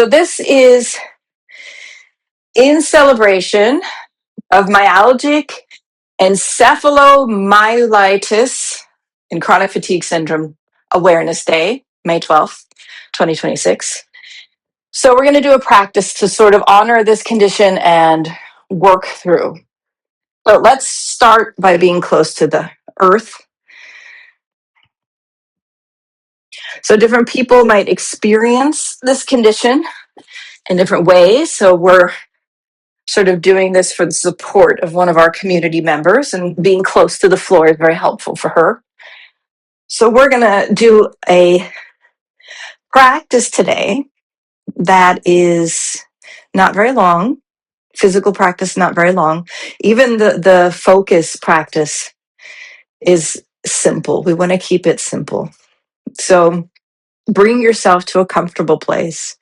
So this is in celebration of myalgic encephalomyelitis and chronic fatigue syndrome Awareness Day, May 12th, 2026. So we're going to do a practice to sort of honor this condition and work through. So let's start by being close to the earth. So different people might experience this condition in different ways. So we're sort of doing this for the support of one of our community members, and being close to the floor is very helpful for her. So we're going to do a practice today that is not very long. Physical practice, not very long. Even the focus practice is simple. We want to keep it simple. So bring yourself to a comfortable place.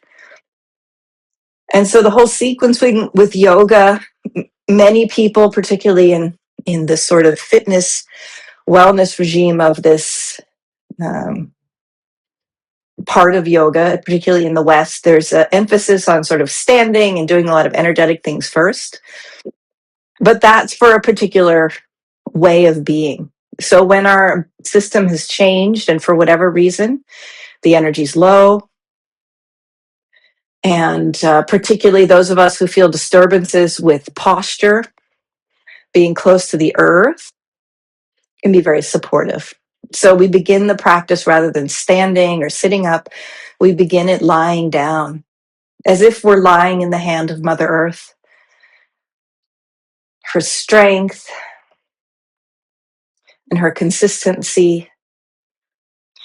And so the whole sequence with yoga, many people, particularly in this sort of fitness wellness regime of this part of yoga, particularly in the West, there's an emphasis on sort of standing and doing a lot of energetic things first. But that's for a particular way of being. So when our system has changed and for whatever reason, the energy's low, and particularly those of us who feel disturbances with posture, being close to the earth can be very supportive. So we begin the practice rather than standing or sitting up, we begin it lying down, as if we're lying in the hand of Mother Earth. Her strength and her consistency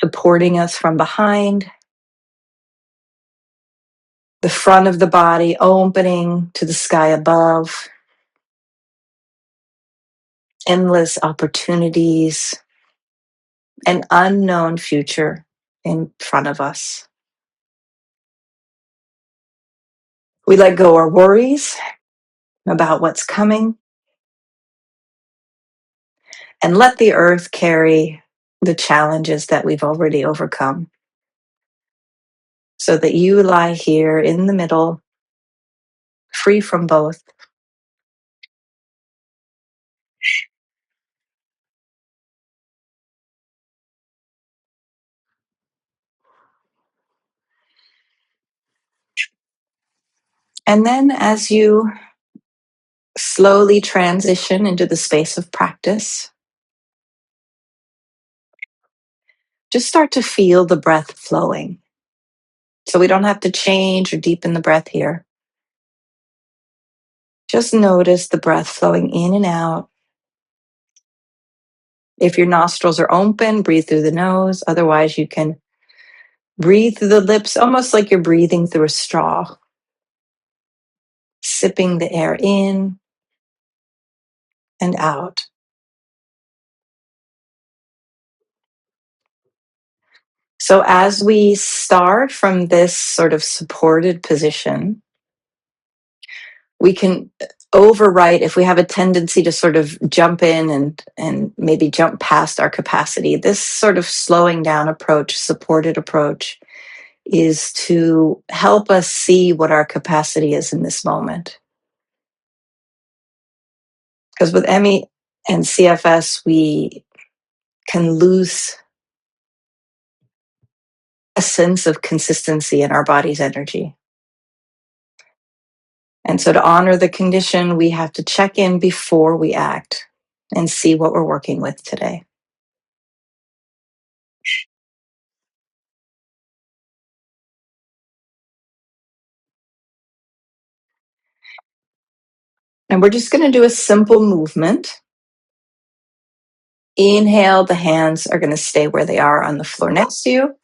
supporting us from behind, the front of the body opening to the sky above, endless opportunities, an unknown future in front of us. We let go our worries about what's coming and let the earth carry the challenges that we've already overcome, so that you lie here in the middle, free from both. And then as you slowly transition into the space of practice, just start to feel the breath flowing. So we don't have to change or deepen the breath here. Just notice the breath flowing in and out. If your nostrils are open, breathe through the nose. Otherwise, you can breathe through the lips, almost like you're breathing through a straw, sipping the air in and out. So as we start from this sort of supported position, we can overwrite if we have a tendency to sort of jump in and maybe jump past our capacity. This sort of slowing down approach, supported approach, is to help us see what our capacity is in this moment. Because with ME and CFS, we can lose a sense of consistency in our body's energy. And so to honor the condition, we have to check in before we act and see what we're working with today. And we're just going to do a simple movement. Inhale, the hands are going to stay where they are on the floor next to you.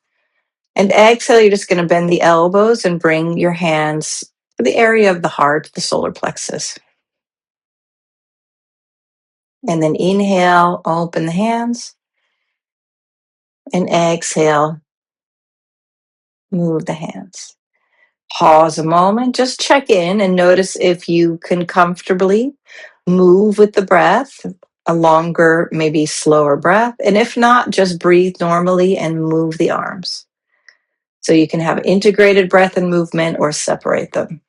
And exhale, you're just going to bend the elbows and bring your hands to the area of the heart, the solar plexus. And then inhale, open the hands. And exhale, move the hands. Pause a moment, just check in and notice if you can comfortably move with the breath, a longer, maybe slower breath. And if not, just breathe normally and move the arms. So you can have integrated breath and movement or separate them.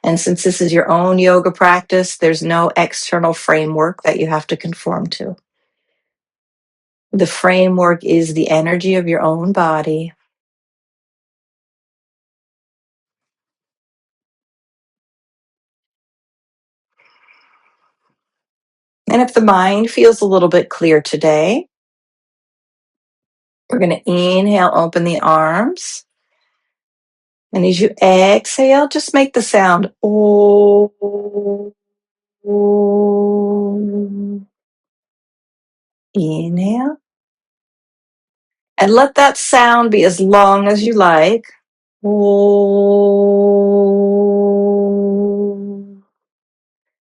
And since this is your own yoga practice, there's no external framework that you have to conform to. The framework is the energy of your own body. And if the mind feels a little bit clear today, we're going to inhale, open the arms. And as you exhale, just make the sound oh. Inhale. And let that sound be as long as you like.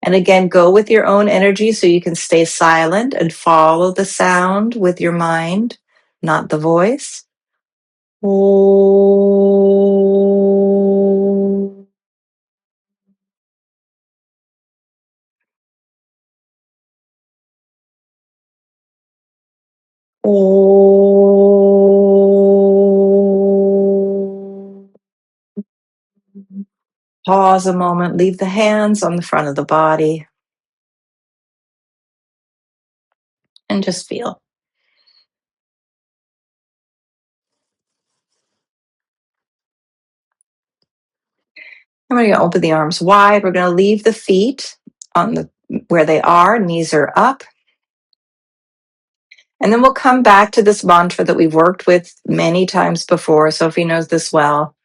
And again, go with your own energy so you can stay silent and follow the sound with your mind, not the voice. Pause a moment, leave the hands on the front of the body, and just feel. And we're going to open the arms wide. We're going to leave the feet on the where they are, knees are up. And then we'll come back to this mantra that we've worked with many times before. Sophie knows this well.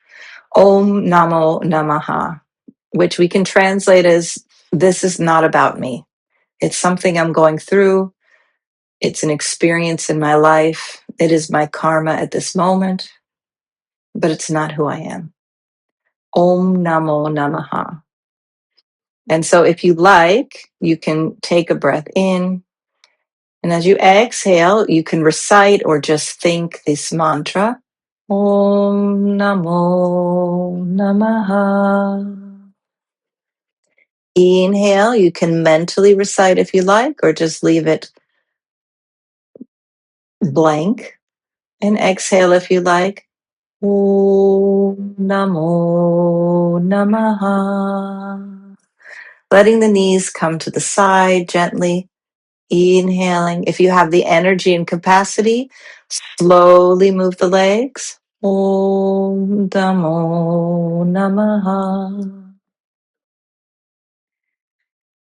Om Namo Namaha, which we can translate as this is not about me. It's something I'm going through. It's an experience in my life. It is my karma at this moment, but it's not who I am. Om Namo Namaha. And so if you like, you can take a breath in. And as you exhale, you can recite or just think this mantra. Om Namo Namaha. Inhale, you can mentally recite if you like, or just leave it blank. And exhale if you like. Om Namo Namaha. Letting the knees come to the side gently. Inhaling. If you have the energy and capacity, slowly move the legs. Om Namo Namaha.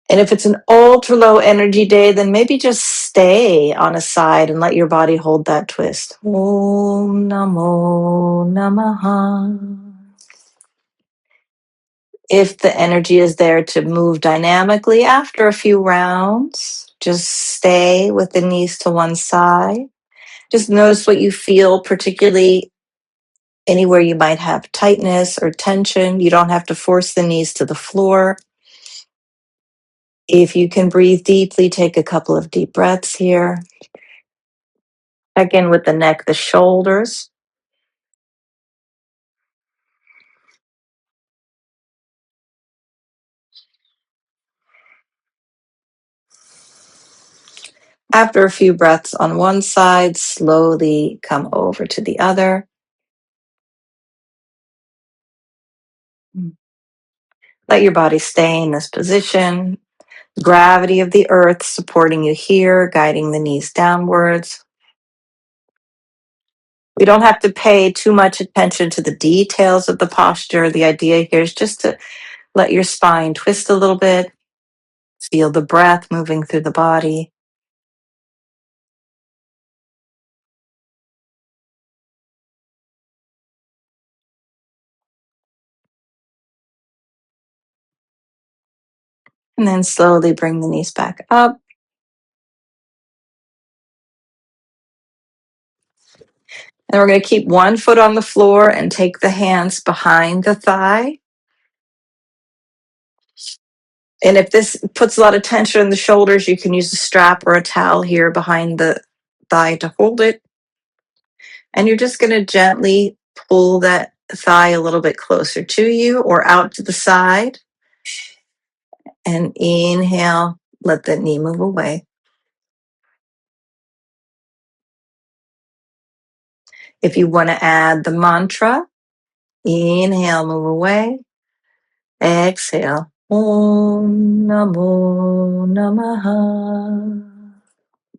And if it's an ultra low energy day, then maybe just stay on a side and let your body hold that twist. Om Namo Namaha. If the energy is there to move dynamically after a few rounds, just stay with the knees to one side. Just notice what you feel, particularly anywhere you might have tightness or tension. You don't have to force the knees to the floor. If you can breathe deeply, take a couple of deep breaths here. Check in with the neck, the shoulders. After a few breaths on one side, slowly come over to the other. Let your body stay in this position. Gravity of the earth supporting you here, guiding the knees downwards. We don't have to pay too much attention to the details of the posture. The idea here is just to let your spine twist a little bit. Feel the breath moving through the body. And then slowly bring the knees back up. And we're going to keep one foot on the floor and take the hands behind the thigh. And if this puts a lot of tension in the shoulders, you can use a strap or a towel here behind the thigh to hold it. And you're just going to gently pull that thigh a little bit closer to you or out to the side. And inhale, let the knee move away. If you want to add the mantra, inhale, move away. Exhale. Om Namo Namaha.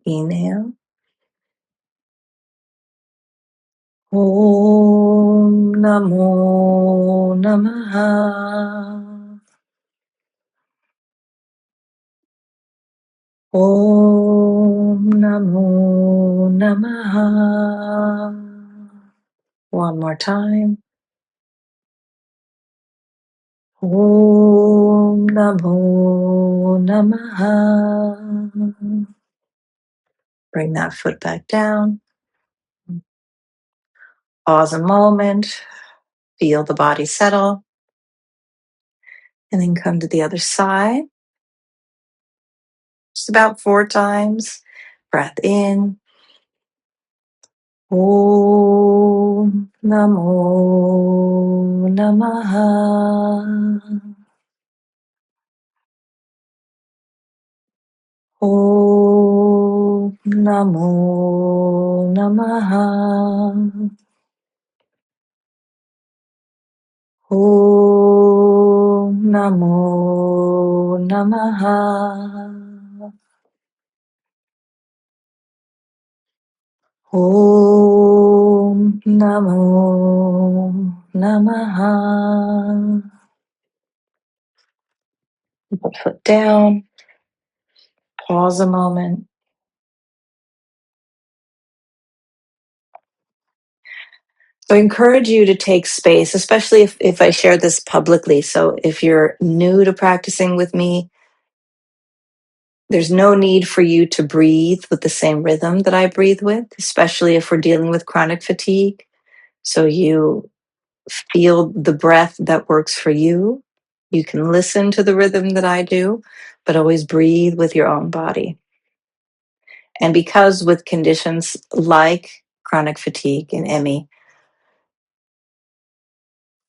Inhale. Om Namo Namaha. Om Namo Namaha. One more time. Om Namo Namaha. Bring that foot back down. Pause a moment. Feel the body settle. And then come to the other side. Just about 4 times. Breath in. Om Namo Namaha. Om Namo Namaha. Om Namo Namaha. Om Namo Namaha. Put foot down. Pause a moment. So I encourage you to take space, especially if I share this publicly. So if you're new to practicing with me, there's no need for you to breathe with the same rhythm that I breathe with, especially if we're dealing with chronic fatigue. So you feel the breath that works for you. You can listen to the rhythm that I do, but always breathe with your own body. And because with conditions like chronic fatigue and ME,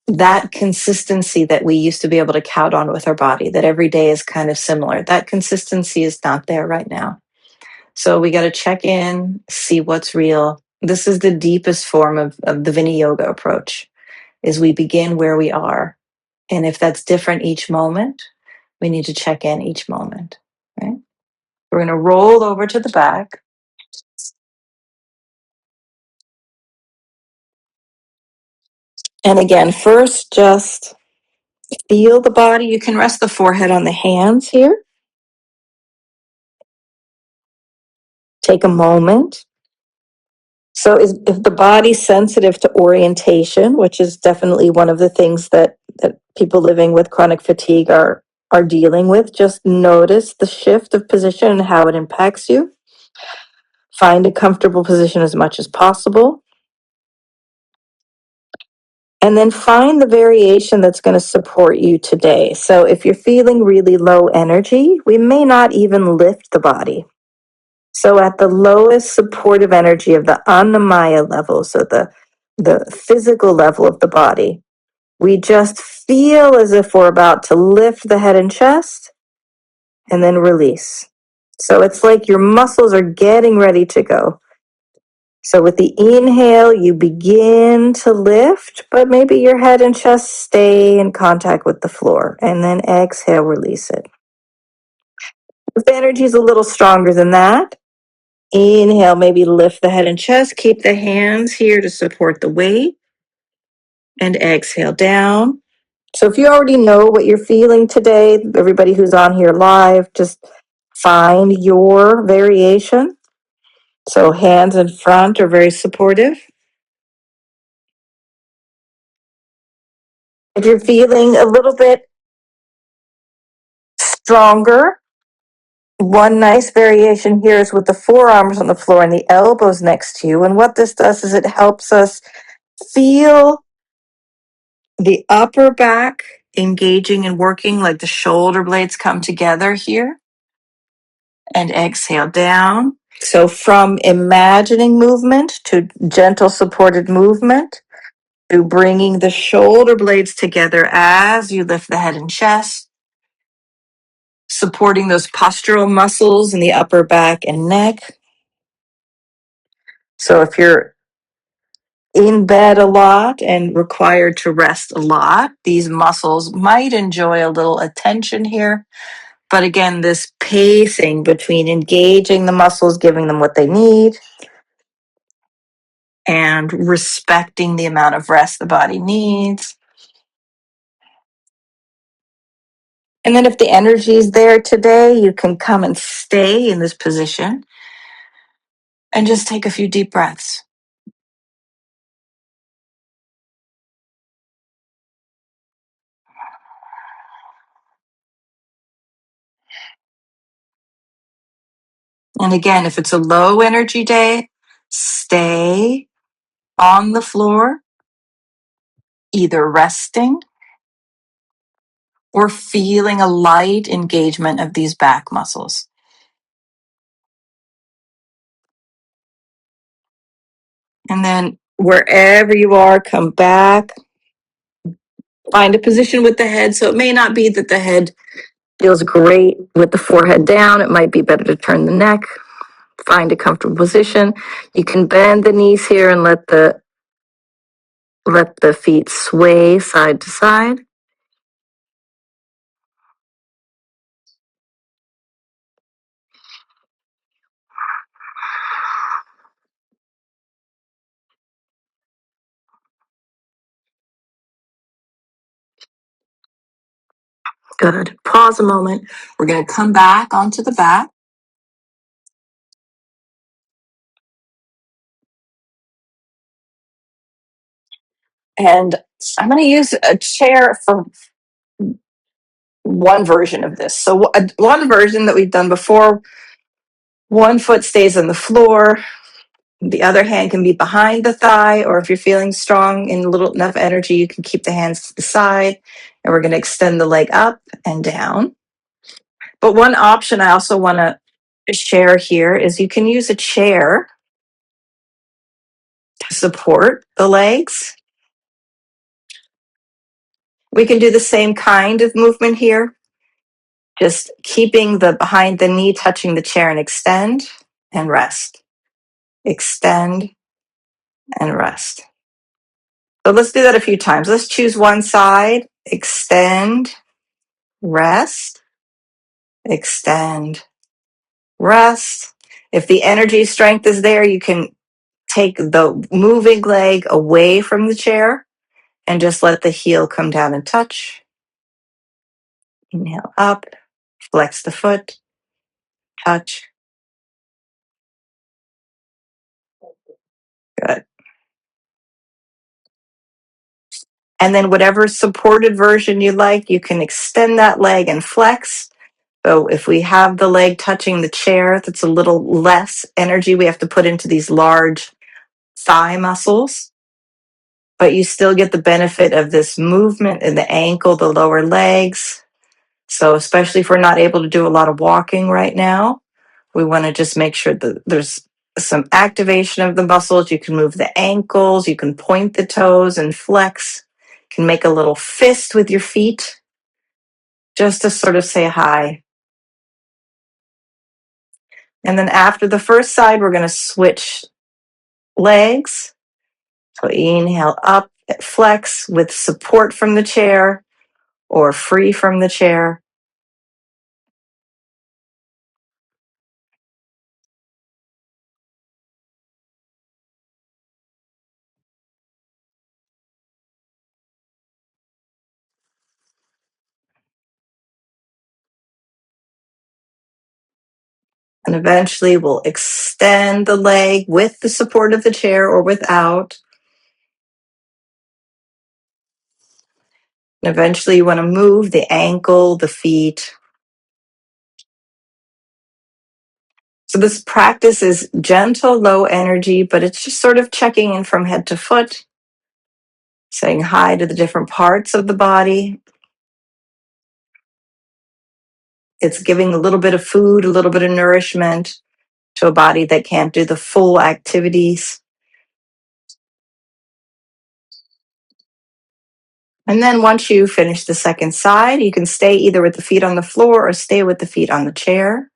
that consistency that we used to be able to count on with our body, that every day is kind of similar, that consistency is not there right now. So we got to check in, see what's real. This is the deepest form of the Vini Yoga approach, is we begin where we are. And if that's different each moment, we need to check in each moment. Right? We're going to roll over to the back. And again, first, just feel the body. You can rest the forehead on the hands here. Take a moment. So if the body's sensitive to orientation, which is definitely one of the things that people living with chronic fatigue are dealing with, just notice the shift of position and how it impacts you. Find a comfortable position as much as possible. And then find the variation that's going to support you today. So if you're feeling really low energy, we may not even lift the body. So at the lowest supportive energy of the Annamaya level, so the physical level of the body, we just feel as if we're about to lift the head and chest and then release. So it's like your muscles are getting ready to go. So with the inhale, you begin to lift, but maybe your head and chest stay in contact with the floor. And then exhale, release it. If the energy is a little stronger than that, inhale, maybe lift the head and chest. Keep the hands here to support the weight. And exhale down. So if you already know what you're feeling today, everybody who's on here live, just find your variation. So hands in front are very supportive. If you're feeling a little bit stronger, one nice variation here is with the forearms on the floor and the elbows next to you. And what this does is it helps us feel the upper back engaging and working, like the shoulder blades come together here. And exhale down. So from imagining movement to gentle supported movement to bringing the shoulder blades together as you lift the head and chest, supporting those postural muscles in the upper back and neck. So if you're in bed a lot and required to rest a lot, these muscles might enjoy a little attention here. But again, this pacing between engaging the muscles, giving them what they need, and respecting the amount of rest the body needs. And then if the energy is there today, you can come and stay in this position and just take a few deep breaths. And again, if it's a low energy day, stay on the floor, either resting or feeling a light engagement of these back muscles. And then wherever you are, come back, find a position with the head. So it may not be that the head feels great with the forehead down. It might be better to turn the neck, find a comfortable position. You can bend the knees here and let the feet sway side to side. Good. Pause a moment. We're going to come back onto the back. And I'm going to use a chair for one version of this. So, one version that we've done before, one foot stays on the floor. The other hand can be behind the thigh, or if you're feeling strong and little enough energy, you can keep the hands to the side. And we're going to extend the leg up and down. But one option I also want to share here is you can use a chair to support the legs. We can do the same kind of movement here, just keeping the behind the knee touching the chair and extend and rest. Extend and rest. So let's do that a few times. Let's choose one side, extend, rest, extend, rest. If the energy strength is there, you can take the moving leg away from the chair and just let the heel come down and touch. Inhale up, flex the foot, touch. Good. And then whatever supported version you like, you can extend that leg and flex. So if we have the leg touching the chair, that's a little less energy we have to put into these large thigh muscles. But you still get the benefit of this movement in the ankle, the lower legs. So especially if we're not able to do a lot of walking right now, we want to just make sure that there's some activation of the muscles. You can move the ankles, you can point the toes and flex. You can make a little fist with your feet just to sort of say hi. And then after the first side, we're going to switch legs. So inhale up, flex with support from the chair or free from the chair. And eventually we'll extend the leg with the support of the chair or without. And eventually you want to move the ankle, the feet. So this practice is gentle, low energy, but it's just sort of checking in from head to foot, saying hi to the different parts of the body. It's giving a little bit of food, a little bit of nourishment to a body that can't do the full activities. And then once you finish the second side, you can stay either with the feet on the floor or stay with the feet on the chair.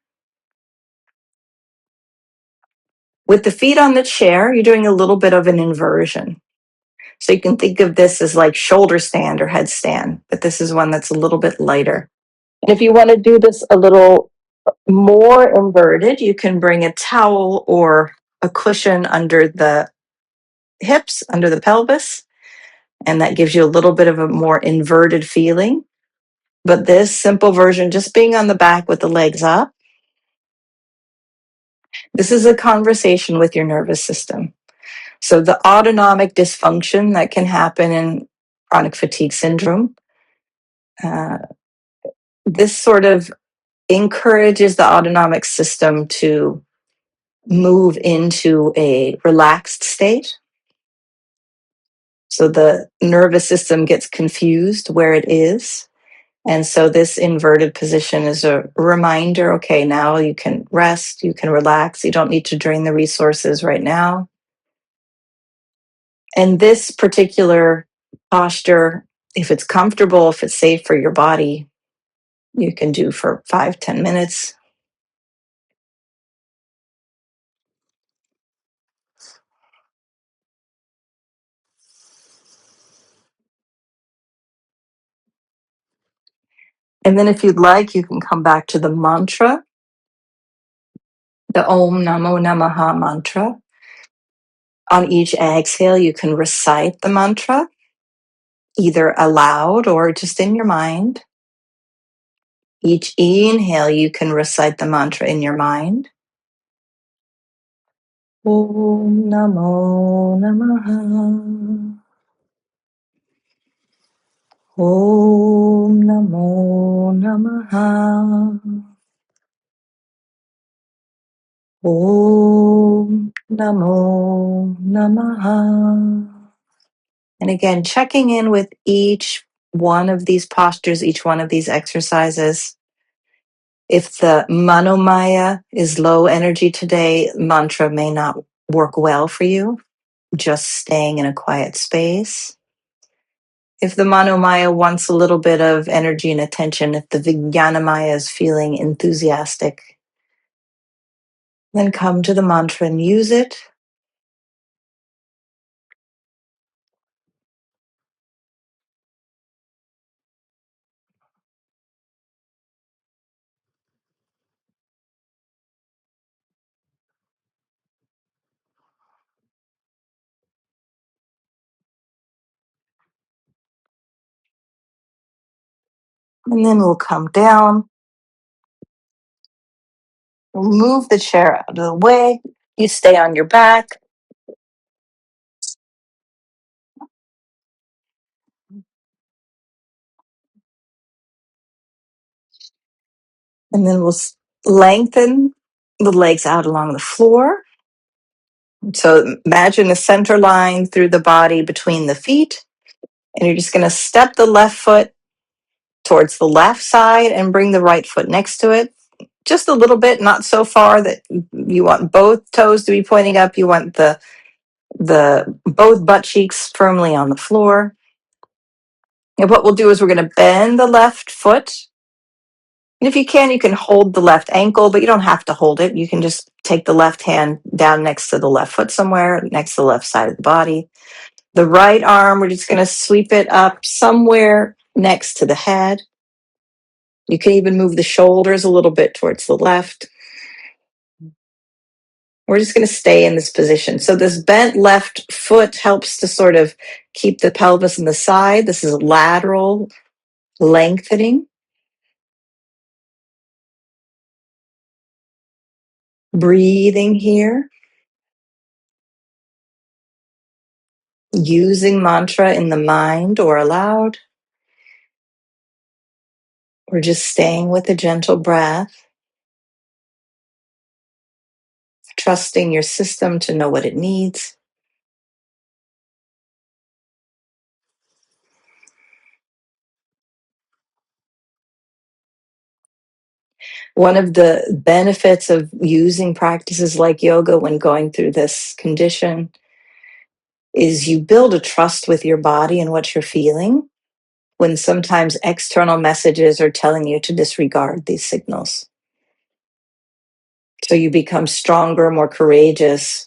With the feet on the chair, you're doing a little bit of an inversion. So you can think of this as like shoulder stand or headstand, but this is one that's a little bit lighter. And if you want to do this a little more inverted, you can bring a towel or a cushion under the hips, under the pelvis, and that gives you a little bit of a more inverted feeling. But this simple version, just being on the back with the legs up, this is a conversation with your nervous system. So the autonomic dysfunction that can happen in chronic fatigue syndrome, uh, this sort of encourages the autonomic system to move into a relaxed state. So the nervous system gets confused where it is. And so this inverted position is a reminder, okay, now you can rest, you can relax, you don't need to drain the resources right now. And this particular posture, if it's comfortable, if it's safe for your body, you can do for 5-10 minutes. And then if you'd like, you can come back to the mantra, the Om Namo Namaha mantra. On each exhale, you can recite the mantra, either aloud or just in your mind. Each inhale, you can recite the mantra in your mind. Om Namo Namaha. Om Namo Namaha. Om Namo Namaha. And again, checking in with each one of these postures, each one of these exercises. If the manomaya is low energy today, mantra may not work well for you. Just staying in a quiet space. If the manomaya wants a little bit of energy and attention, if the vijnanamaya is feeling enthusiastic, then come to the mantra and use it. And then we'll come down. We'll move the chair out of the way. You stay on your back. And then we'll lengthen the legs out along the floor. So imagine a center line through the body between the feet. And you're just going to step the left foot towards the left side and bring the right foot next to it. Just a little bit, not so far that you want both toes to be pointing up. You want the both butt cheeks firmly on the floor. And what we'll do is we're going to bend the left foot. And if you can hold the left ankle, but you don't have to hold it. You can just take the left hand down next to the left foot somewhere, next to the left side of the body. The right arm, we're just going to sweep it up somewhere next to the head. You can even move the shoulders a little bit towards the left. We're just going to stay in this position. So this bent left foot helps to sort of keep the pelvis in the side. This is lateral lengthening. Breathing here. Using mantra in the mind or aloud. Or just staying with a gentle breath. Trusting your system to know what it needs. One of the benefits of using practices like yoga when going through this condition is you build a trust with your body and what you're feeling when sometimes external messages are telling you to disregard these signals. So you become stronger, more courageous.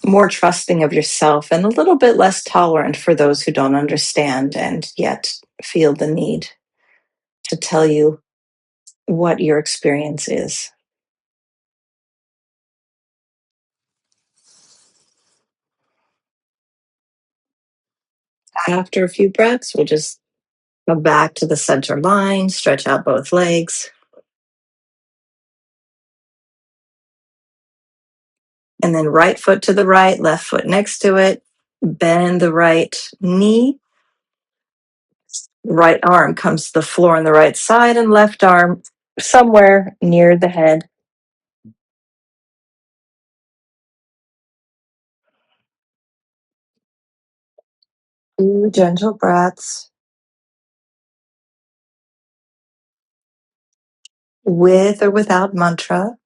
more trusting of yourself and a little bit less tolerant for those who don't understand and yet feel the need to tell you what your experience is. After a few breaths, we'll just go back to the center line, stretch out both legs, and then right foot to the right, left foot next to it. Bend the right knee. Right arm comes to the floor on the right side, and left arm somewhere near the head. Two gentle breaths with or without mantra.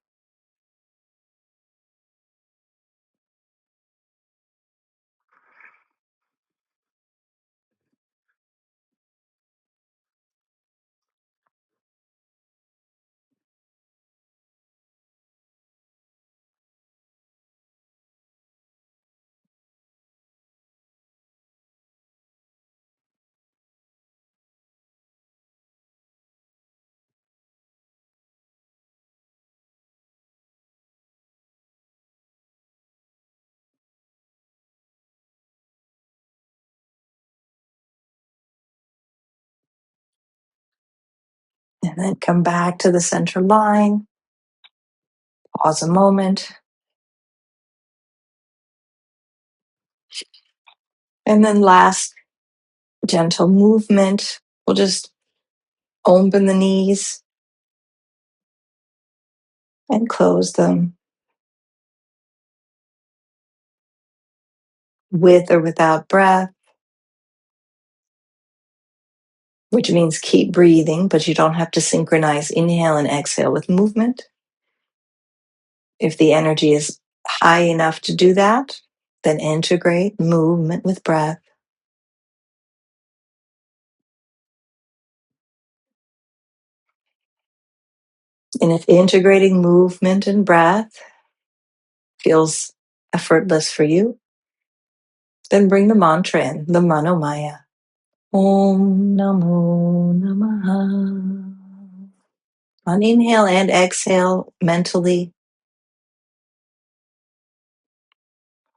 And then come back to the center line. Pause a moment. And then last gentle movement. We'll just open the knees and close them with or without breath, which means keep breathing, but you don't have to synchronize inhale and exhale with movement. If the energy is high enough to do that, then integrate movement with breath. And if integrating movement and breath feels effortless for you, then bring the mantra in, the manomaya. Om Namo Namaha. On inhale and exhale mentally.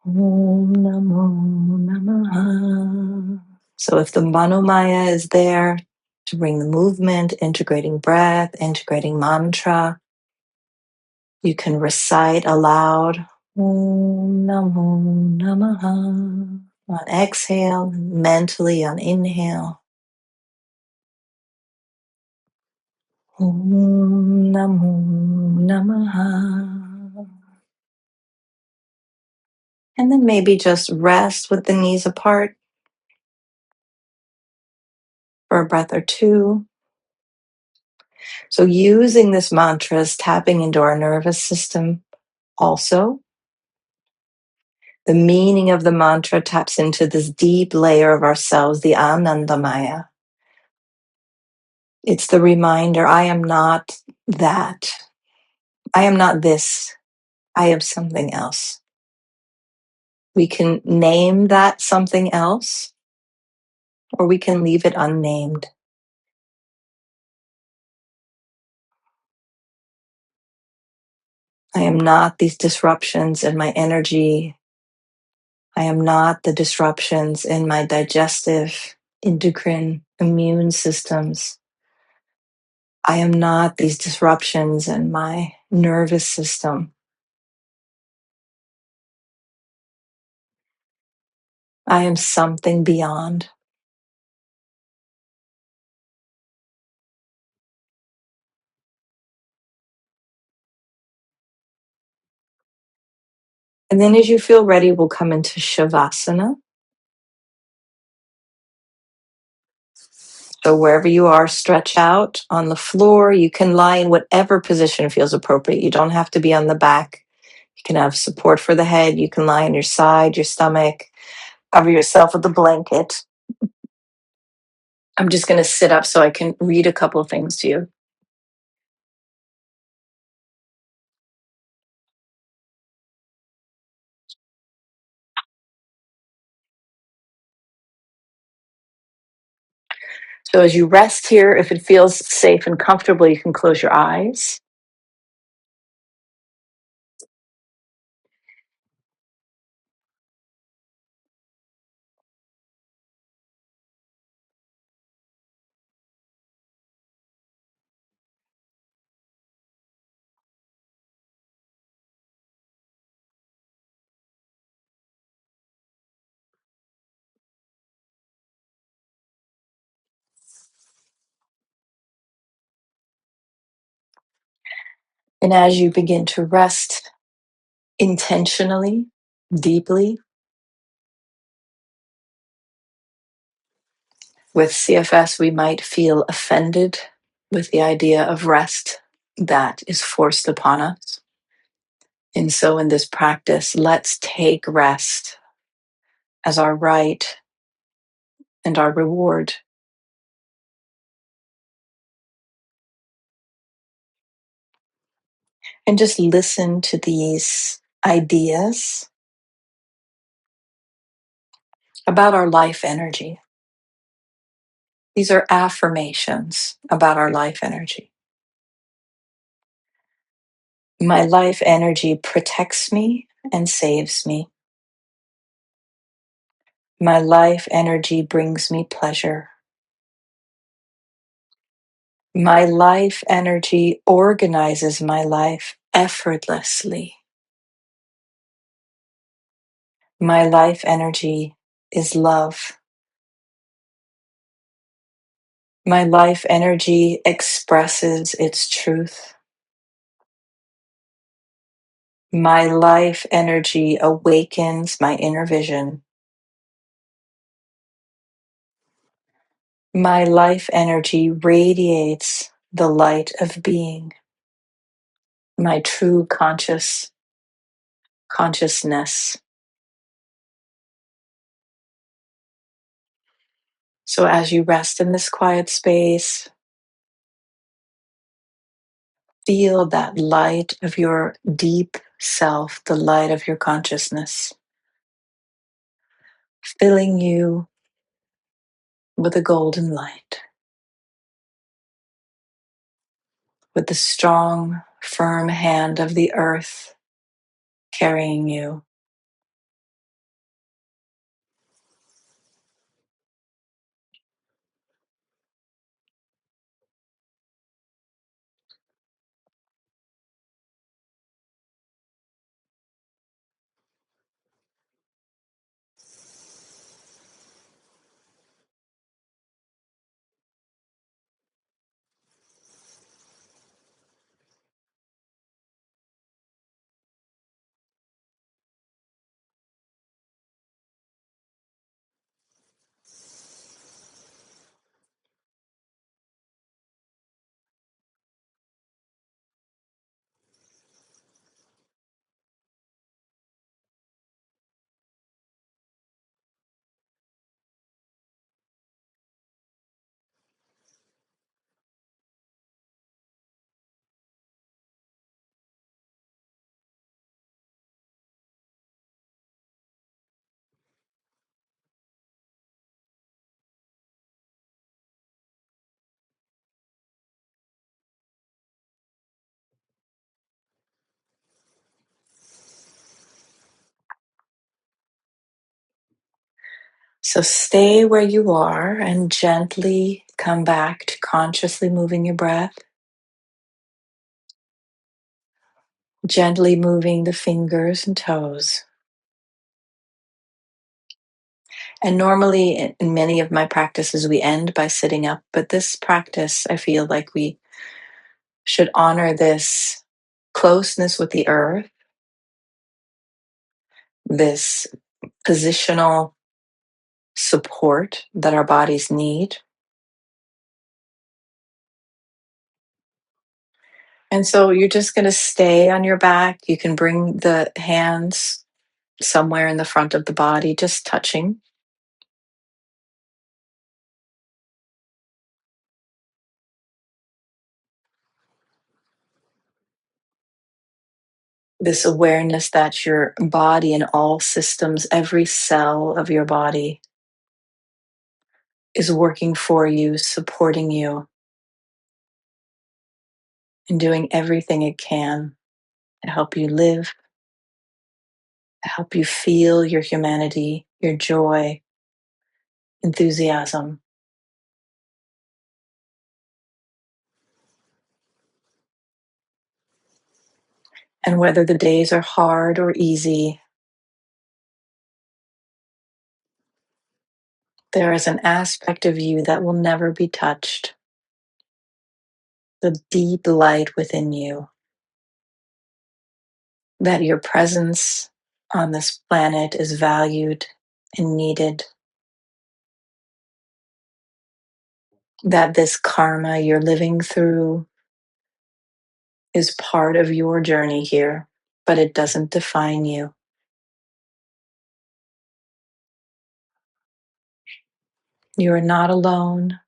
Om Namo Namaha. So if the manomaya is there, to bring the movement, integrating breath, integrating mantra, you can recite aloud Om Namo Namaha on exhale, mentally on inhale. Om Namo Namaha. And then maybe just rest with the knees apart for a breath or two. So using this mantra is tapping into our nervous system also. The meaning of the mantra taps into this deep layer of ourselves, the Anandamaya. It's the reminder, I am not that. I am not this. I am something else. We can name that something else, or we can leave it unnamed. I am not these disruptions in my energy. I am not the disruptions in my digestive, endocrine, immune systems. I am not these disruptions in my nervous system. I am something beyond. And then as you feel ready, we'll come into Shavasana. So wherever you are, stretch out on the floor. You can lie in whatever position feels appropriate. You don't have to be on the back. You can have support for the head. You can lie on your side, your stomach, cover yourself with a blanket. I'm just going to sit up so I can read a couple of things to you. So as you rest here, if it feels safe and comfortable, you can close your eyes. And as you begin to rest intentionally, deeply, with CFS, we might feel offended with the idea of rest that is forced upon us. And so, in this practice, let's take rest as our right and our reward. And just listen to these ideas about our life energy. These are affirmations about our life energy. My life energy protects me and saves me. My life energy brings me pleasure. My life energy organizes my life effortlessly. My life energy is love. My life energy expresses its truth. My life energy awakens my inner vision. My life energy radiates the light of being, my true consciousness. So as you rest in this quiet space, feel that light of your deep self, the light of your consciousness, filling you with a golden light, with the strong, firm hand of the earth carrying you. So stay where you are and gently come back to consciously moving your breath, gently moving the fingers and toes. And normally, in many of my practices, we end by sitting up, but this practice, I feel like we should honor this closeness with the earth, this positional support that our bodies need. And so you're just going to stay on your back. You can bring the hands somewhere in the front of the body, just touching. This awareness that your body and all systems, every cell of your body is working for you, supporting you, and doing everything it can to help you live, to help you feel your humanity, your joy, enthusiasm. And whether the days are hard or easy, there is an aspect of you that will never be touched, the deep light within you, that your presence on this planet is valued and needed, that this karma you're living through is part of your journey here, but it doesn't define you. You are not alone.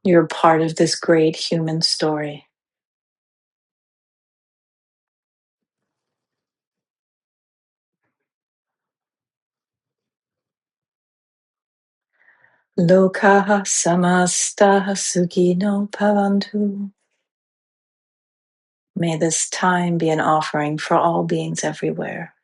You're part of this great human story. Lokaha samastaha sukino bhavantu. May this time be an offering for all beings everywhere.